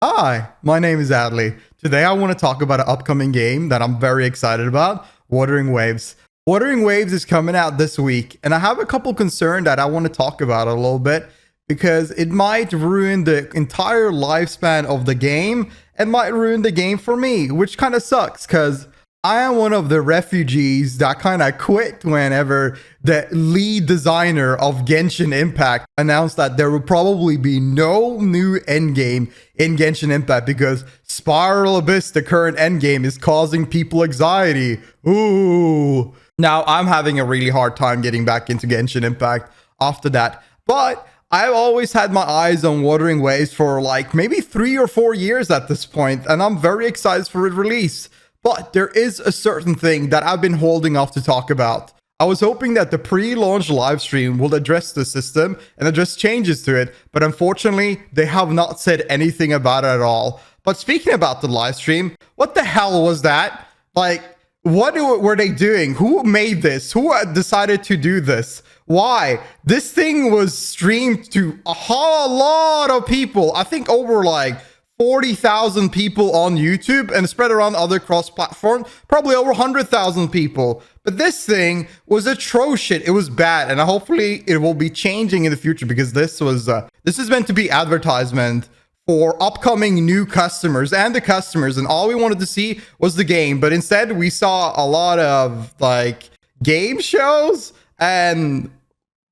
Hi, my name is Adley. Today I want to talk about an upcoming game that I'm very excited about, Wuthering Waves. Wuthering Waves is coming out this week, and I have a couple concerns that I want to talk about a little bit because it might ruin the entire lifespan of the game and might ruin the game for me, which kind of sucks because I am one of the refugees that kind of quit whenever the lead designer of Genshin Impact announced that there will probably be no new endgame in Genshin Impact because Spiral Abyss, the current endgame, is causing people anxiety. Ooh. Now, I'm having a really hard time getting back into Genshin Impact after that, but I've always had my eyes on Wuthering Waves for like maybe 3 or 4 years at this point, and I'm very excited for its release. But there is a certain thing that I've been holding off to talk about. I was hoping that the pre-launch livestream will address the system and address changes to it, but unfortunately, they have not said anything about it at all. But speaking about the livestream, what the hell was that? Like, what were they doing? Who made this? Who decided to do this? Why? This thing was streamed to a whole lot of people. I think over like 40,000 people on YouTube and spread around other cross-platforms, probably over 100,000 people. But this thing was atrocious. It was bad, and hopefully it will be changing in the future because this is meant to be advertisement for upcoming new customers and the customers, and all we wanted to see was the game. But instead, we saw a lot of like game shows. And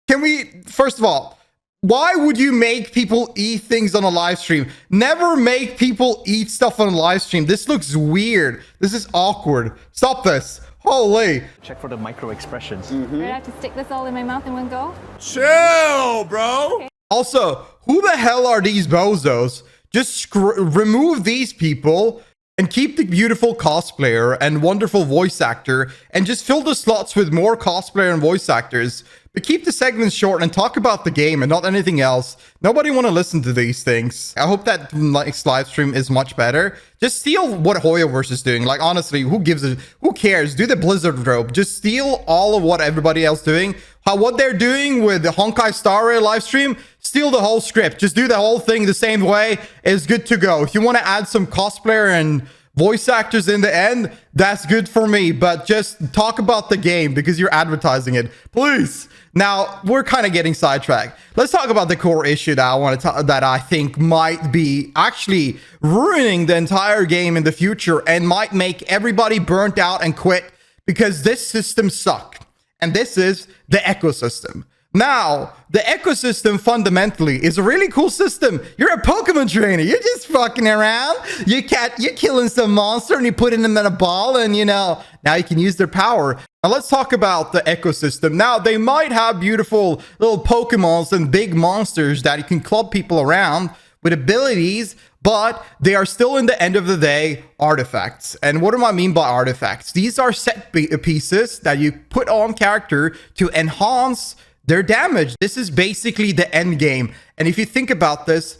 can we, first of all, why would you make people eat things on a live stream? Never make people eat stuff on a live stream. This looks weird. This is awkward. Stop this. Holy. Check for the micro expressions. I have to stick this all in my mouth in one go? Chill, bro. Okay. Also, who the hell are these bozos? Just remove these people and keep the beautiful cosplayer and wonderful voice actor and just fill the slots with more cosplayer and voice actors. But keep the segments short and talk about the game and not anything else. Nobody want to listen to these things. I hope that next live stream is much better. Just steal what Hoyoverse is doing. Like, honestly, who cares? Do the Blizzard rope. Just steal all of what everybody else doing. What they're doing with the Honkai Star Rail live stream, steal the whole script. Just do the whole thing the same way. It's good to go. If you want to add some cosplayer and voice actors in the end, that's good for me. But just talk about the game because you're advertising it. Please. Now, we're kind of getting sidetracked. Let's talk about the core issue that I think might be actually ruining the entire game in the future and might make everybody burnt out and quit because this system sucks. And this is the ecosystem. Now, the ecosystem fundamentally is a really cool system. You're a Pokemon trainer. You're just fucking around. You're killing some monster and you put them in a ball and, you know, now you can use their power. Now, let's talk about the ecosystem. Now, they might have beautiful little Pokemons and big monsters that you can club people around with abilities, but they are still, in the end of the day, artifacts. And what do I mean by artifacts? These are set pieces that you put on character to enhance their damage. This is basically the end game. And if you think about this,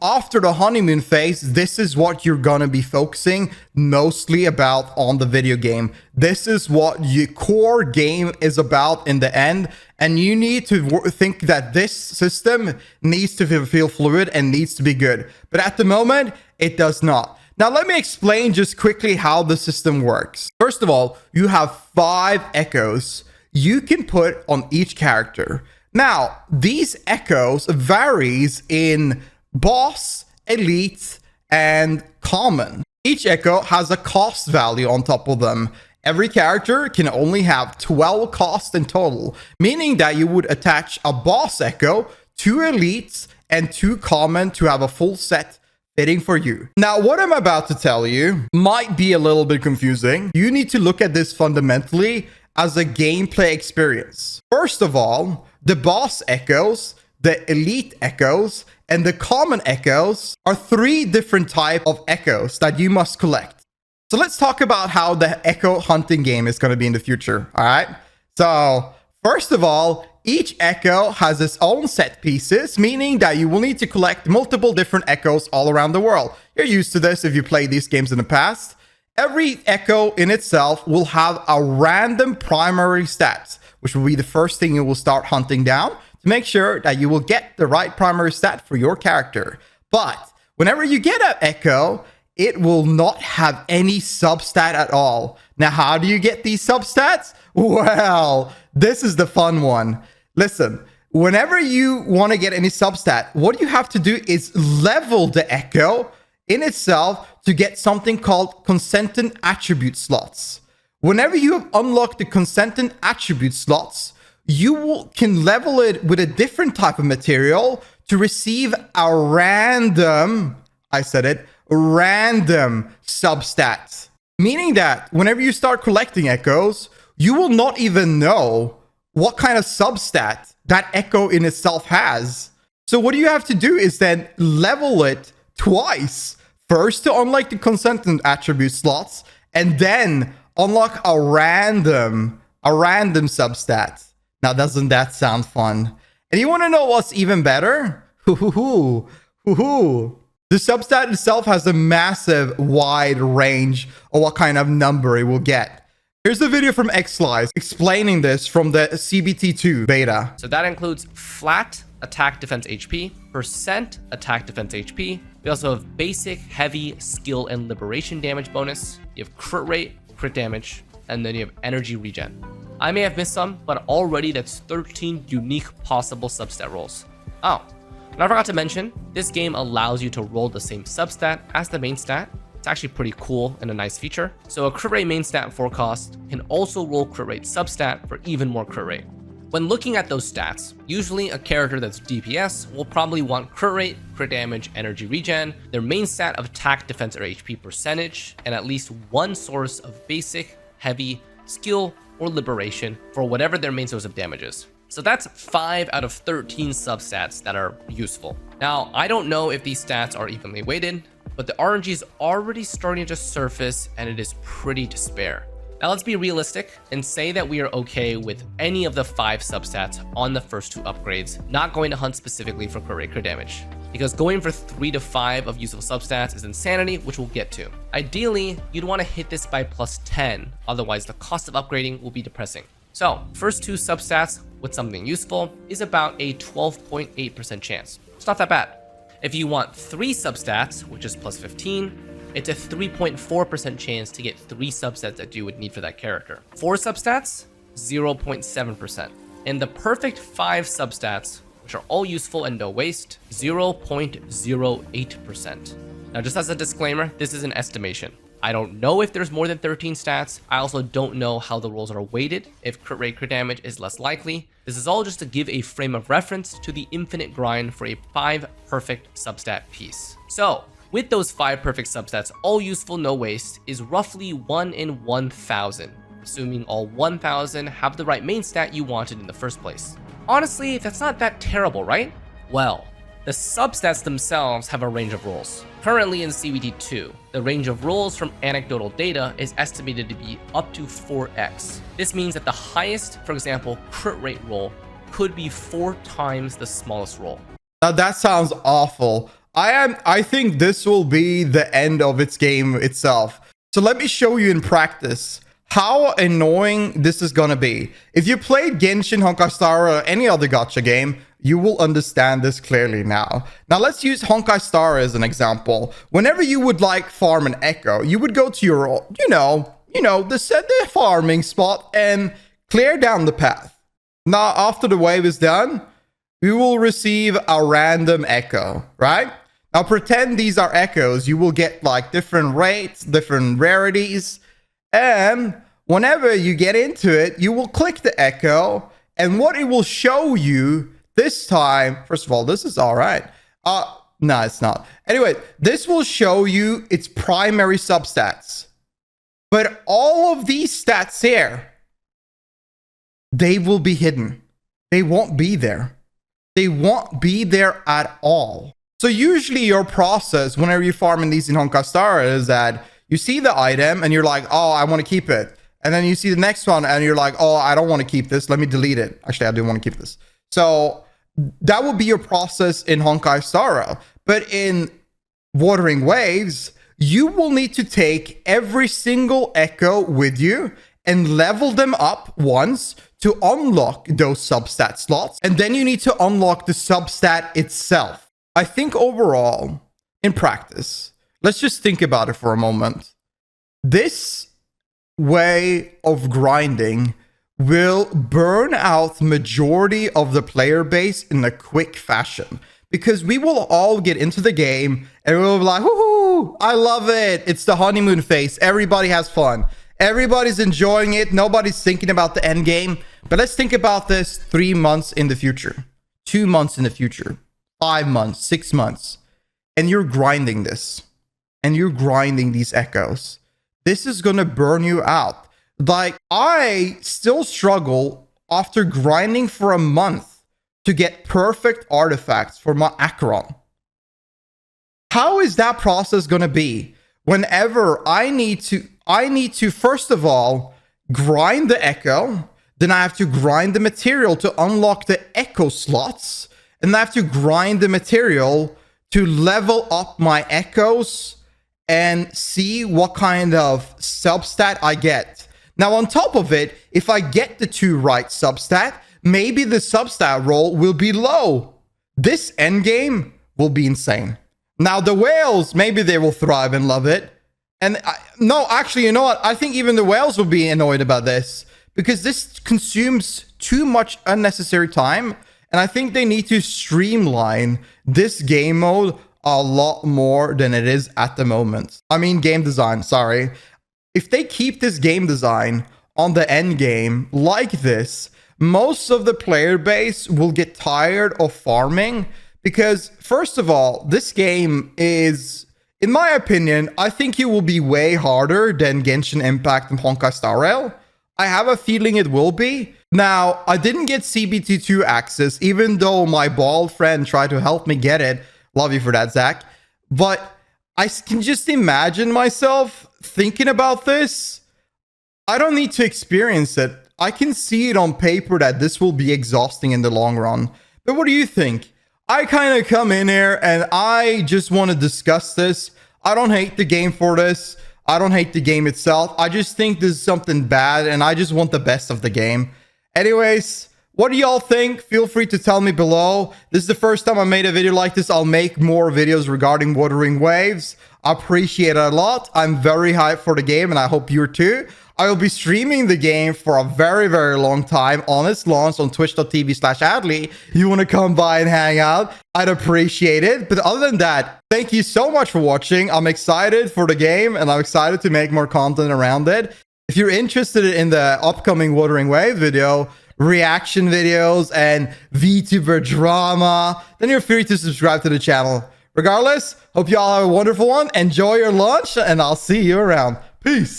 after the honeymoon phase, this is what you're gonna be focusing mostly about on the video game. This is what your core game is about in the end. And you need to think that this system needs to feel fluid and needs to be good. But at the moment, it does not. Now, let me explain just quickly how the system works. First of all, you have 5 echoes you can put on each character. Now, these echoes varies in boss, elite, and common. Each echo has a cost value on top of them. Every character can only have 12 costs in total, meaning that you would attach a boss echo, 2 elites, and 2 common to have a full set fitting for you. Now, what I'm about to tell you might be a little bit confusing. You need to look at this fundamentally as a gameplay experience. First of all, the boss echoes, the elite echoes, and the common echoes are 3 different types of echoes that you must collect. So let's talk about how the echo hunting game is going to be in the future. All right. So first of all, each echo has its own set pieces, meaning that you will need to collect multiple different echoes all around the world. You're used to this if you played these games in the past. Every echo in itself will have a random primary stats, which will be the first thing you will start hunting down to make sure that you will get the right primary stat for your character. But Whenever you get an echo, it will not have any substat at all. Now, how do you get these substats? Well, this is the fun one. Listen, whenever you want to get any substat, what you have to do is level the echo in itself to get something called consentant attribute slots. Whenever you have unlocked the consentant attribute slots, can level it with a different type of material to receive a random, I said it, random substats. Meaning that whenever you start collecting echoes, you will not even know what kind of substat that echo in itself has. So what you have to do is then level it twice. First to unlock the consentant attribute slots, and then unlock a random substat. Now, doesn't that sound fun? And you want to know what's even better? The substat itself has a massive wide range of what kind of number it will get. Here's a video from XLies explaining this from the CBT2 beta. So that includes flat attack defense HP, percent attack defense HP. We also have basic, heavy, skill, and liberation damage bonus. You have crit rate, crit damage, and then you have energy regen. I may have missed some, but already that's 13 unique possible substat rolls. Oh, and I forgot to mention, this game allows you to roll the same substat as the main stat. It's actually pretty cool and a nice feature. So a crit rate main stat for cost can also roll crit rate substat for even more crit rate. When looking at those stats, usually a character that's DPS will probably want crit rate, crit damage, energy regen, their main stat of attack, defense, or HP percentage, and at least one source of basic, heavy, skill, or liberation for whatever their main source of damage is. So that's 5 out of 13 substats that are useful. Now, I don't know if these stats are evenly weighted, but the RNG is already starting to surface and it is pretty to spare. Now let's be realistic and say that we are okay with any of the 5 substats on the first 2 upgrades, not going to hunt specifically for crit rate, crit damage. Because going for 3 to 5 of useful substats is insanity, which we'll get to. Ideally, you'd want to hit this by plus 10, otherwise the cost of upgrading will be depressing. So, first 2 substats with something useful is about a 12.8% chance. It's not that bad. If you want 3 substats, which is plus 15, it's a 3.4% chance to get 3 substats that you would need for that character. 4 substats, 0.7%. And the perfect 5 substats, which are all useful and no waste, 0.08%. Now, just as a disclaimer, this is an estimation. I don't know if there's more than 13 stats. I also don't know how the rolls are weighted, if crit rate, crit damage is less likely. This is all just to give a frame of reference to the infinite grind for a 5 perfect substat piece. So, with those 5 perfect substats, all useful, no waste, is roughly 1 in 1,000, assuming all 1,000 have the right main stat you wanted in the first place. Honestly, that's not that terrible, right? Well, the substats themselves have a range of rolls. Currently in CBT2, the range of rolls from anecdotal data is estimated to be up to 4x. This means that the highest, for example, crit rate roll could be 4 times the smallest roll. Now that sounds awful. I think this will be the end of its game itself. So let me show you in practice how annoying this is gonna be. If you played Genshin, Honkai Star, or any other gacha game, you will understand this clearly now. Now let's use Honkai Star as an example. Whenever you would like farm an echo, you would go to your, the farming spot and clear down the path. Now after the wave is done, we will receive a random echo, right? Now pretend these are echoes. You will get like different rates, different rarities. And whenever you get into it, you will click the echo. And what it will show you this time, first of all, this is all right. No, it's not. Anyway, this will show you its primary substats. But all of these stats here, they will be hidden. They won't be there. They won't be there at all. So usually your process whenever you're farming these in Honkai Star is that you see the item and you're like, oh, I want to keep it. And then you see the next one and you're like, oh, I don't want to keep this. Let me delete it. Actually, I do want to keep this. So that would be your process in Honkai Star. But in Wuthering Waves, you will need to take every single echo with you and level them up once to unlock those substat slots. And then you need to unlock the substat itself. I think overall, in practice, let's just think about it for a moment. This way of grinding will burn out the majority of the player base in a quick fashion, because we will all get into the game and we'll be like, woohoo, I love it. It's the honeymoon phase. Everybody has fun. Everybody's enjoying it. Nobody's thinking about the end game. But let's think about this 3 months in the future, 2 months in the future, 5 months, 6 months. And you're grinding this, and you're grinding these echoes. This is going to burn you out. Like, I still struggle after grinding for a month to get perfect artifacts for my Acheron. How is that process going to be whenever I need to first of all grind the echo, then I have to grind the material to unlock the echo slots, and I have to grind the material to level up my echoes and see what kind of substat I get. Now, on top of it, if I get the 2 right substat, maybe the substat roll will be low. This endgame will be insane. Now, the whales, maybe they will thrive and love it. And no, actually, you know what? I think even the whales will be annoyed about this, because this consumes too much unnecessary time. And I think they need to streamline this game mode a lot more than it is at the moment. I mean, game design, sorry. If they keep this game design on the end game like this, most of the player base will get tired of farming, because first of all, this game is, in my opinion, I think it will be way harder than Genshin Impact and Honkai Star Rail. I have a feeling it will be. Now, I didn't get CBT2 access, even though my bald friend tried to help me get it. Love you for that, Zach. But I can just imagine myself thinking about this. I don't need to experience it. I can see it on paper that this will be exhausting in the long run. But what do you think? I kind of come in here and I just want to discuss this. I don't hate the game for this. I don't hate the game itself. I just think this is something bad and I just want the best of the game. Anyways, what do y'all think? Feel free to tell me below. This is the first time I made a video like this. I'll make more videos regarding Wuthering Waves. I appreciate it a lot. I'm very hyped for the game and I hope you're too. I will be streaming the game for a very, very long time on its launch on twitch.tv/Adley. If you want to come by and hang out, I'd appreciate it. But other than that, thank you so much for watching. I'm excited for the game and I'm excited to make more content around it. If you're interested in the upcoming Wuthering Waves video, reaction videos, and VTuber drama, then you're free to subscribe to the channel. Regardless, hope you all have a wonderful one. Enjoy your lunch and I'll see you around. Peace.